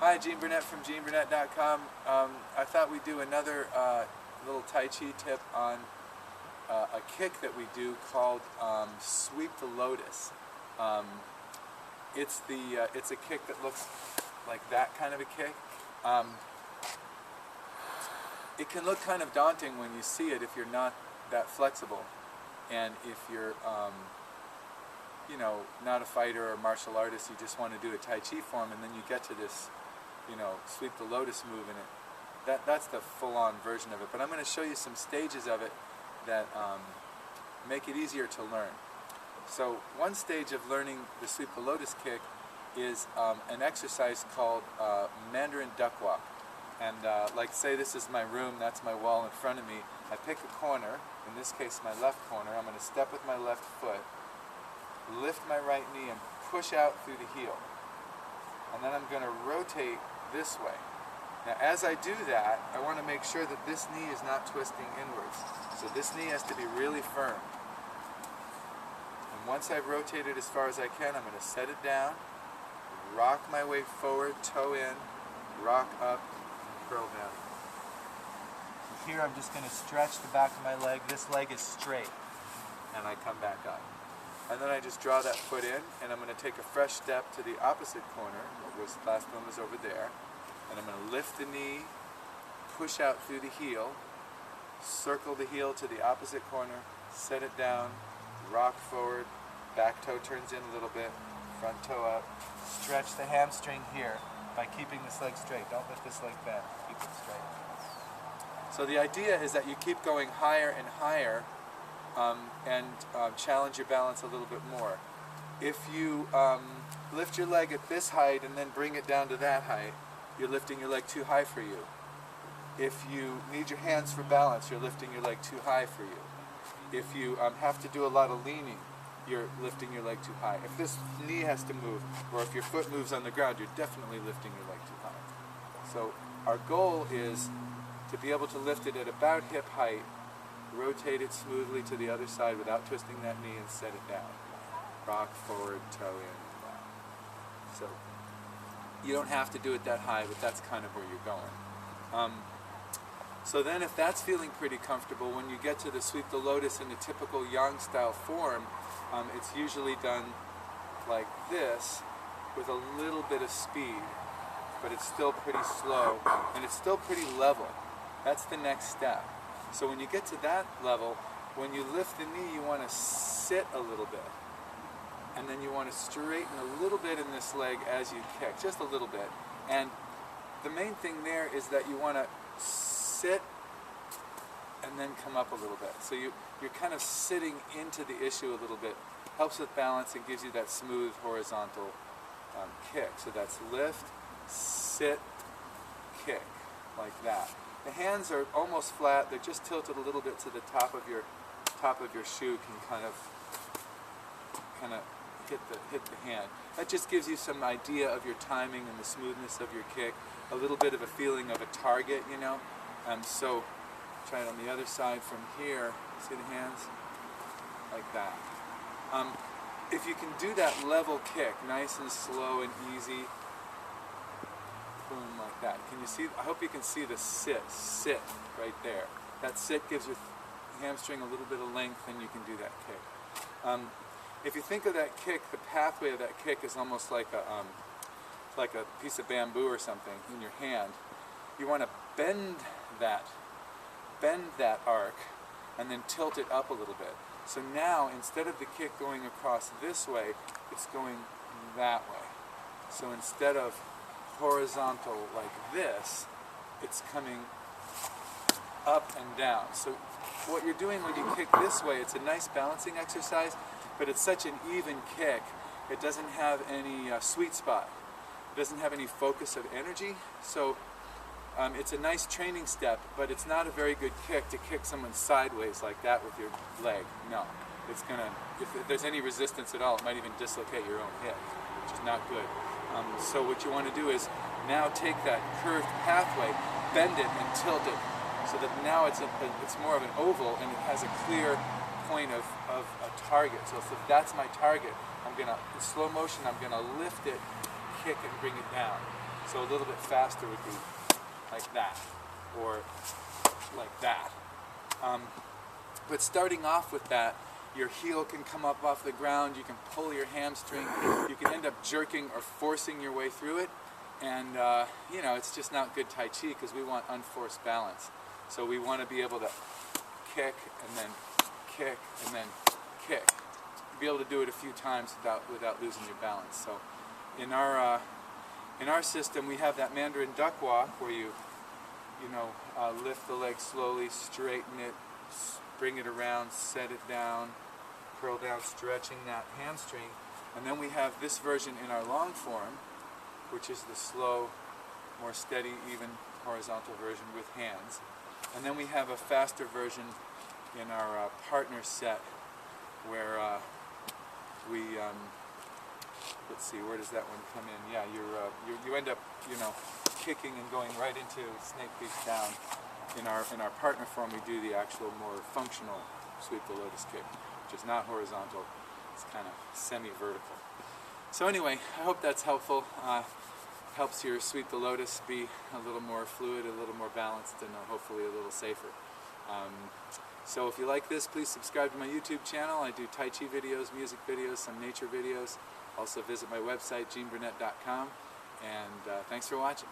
Hi, Gene Burnett from GeneBurnett.com. I thought we'd do another little Tai Chi tip on a kick that we do called Sweep the Lotus. It's a kick that looks like that kind of a kick. It can look kind of daunting when you see it if you're not that flexible, and if you're you know, not a fighter or a martial artist, you just want to do a Tai Chi form, and then you get to this, you know, Sweep the Lotus move, and that's the full-on version of it. But I'm going to show you some stages of it that make it easier to learn. So one stage of learning the Sweep the Lotus kick is an exercise called Mandarin Duck Walk. And like, say this is my room, that's my wall in front of me. I pick a corner, in this case my left corner. I'm going to step with my left foot, lift my right knee, and push out through the heel. And then I'm going to rotate this way. Now as I do that, I want to make sure that this knee is not twisting inwards. So this knee has to be really firm. And once I've rotated as far as I can, I'm going to set it down, rock my way forward, toe in, rock up, and curl down. And here I'm just going to stretch the back of my leg. This leg is straight. And I come back up. And then I just draw that foot in, and I'm going to take a fresh step to the opposite corner. Last one was over there. And I'm going to lift the knee, push out through the heel, circle the heel to the opposite corner, set it down, rock forward, back toe turns in a little bit, front toe up, stretch the hamstring here by keeping this leg straight. Don't lift this leg bent, keep it straight. So the idea is that you keep going higher and higher and challenge your balance a little bit more. If you lift your leg at this height and then bring it down to that height, you're lifting your leg too high for you. If you need your hands for balance, you're lifting your leg too high for you. If you have to do a lot of leaning, you're lifting your leg too high. If this knee has to move, or if your foot moves on the ground, you're definitely lifting your leg too high. So our goal is to be able to lift it at about hip height, rotate it smoothly to the other side without twisting that knee, and set it down. Rock forward, toe in, and down. So you don't have to do it that high, but that's kind of where you're going. So then if that's feeling pretty comfortable, when you get to the Sweep the Lotus in the typical Yang style form, it's usually done like this with a little bit of speed, but it's still pretty slow, and it's still pretty level. That's the next step. So when you get to that level, when you lift the knee, you want to sit a little bit. And then you want to straighten a little bit in this leg as you kick, just a little bit. And the main thing there is that you want to sit and then come up a little bit. So you're kind of sitting into the issue a little bit. Helps with balance and gives you that smooth horizontal kick. So that's lift, sit, kick, like that. The hands are almost flat. They're just tilted a little bit to the top of your shoe. Can kind of hit the hand. That just gives you some idea of your timing and the smoothness of your kick. A little bit of a feeling of a target, you know. So try it on the other side from here. See the hands? Like that. If you can do that level kick, nice and slow and easy, boom, like that. Can you see? I hope you can see the sit right there. That sit gives your hamstring a little bit of length, and you can do that kick. If you think of that kick, the pathway of that kick is almost like a piece of bamboo or something in your hand. You want to bend that arc and then tilt it up a little bit. So now, instead of the kick going across this way, it's going that way. So instead of horizontal like this, it's coming up and down. So what you're doing when you kick this way, it's a nice balancing exercise, but it's such an even kick, it doesn't have any sweet spot. It doesn't have any focus of energy, so it's a nice training step, but it's not a very good kick to kick someone sideways like that with your leg. No. It's gonna, if there's any resistance at all, it might even dislocate your own hip, which is not good. So what you want to do is now take that curved pathway, bend it and tilt it, so that now it's more of an oval, and it has a clear point of a target. So if that's my target, I'm gonna, in slow motion, I'm gonna lift it, kick, and bring it down. So a little bit faster would be like that, or like that. But starting off with that, your heel can come up off the ground, you can pull your hamstring, you can end up jerking or forcing your way through it, and you know, it's just not good Tai Chi because we want unforced balance. So we want to be able to kick and then kick and then kick. Be able to do it a few times without losing your balance. So in our system, we have that Mandarin duck walk where you lift the leg slowly, straighten it, bring it around, set it down, curl down, stretching that hamstring. And then we have this version in our long form, which is the slow, more steady, even horizontal version with hands. And then we have a faster version in our partner set where let's see, where does that one come in? Yeah, you end up, kicking and going right into snake beach down. In our partner form, we do the actual more functional sweep the lotus kick, which is not horizontal. It's kind of semi-vertical. So anyway, I hope that's helpful. Helps your sweep the lotus be a little more fluid, a little more balanced, and hopefully a little safer. So if you like this, please subscribe to my YouTube channel. I do Tai Chi videos, music videos, some nature videos. Also visit my website, geneburnett.com, and thanks for watching.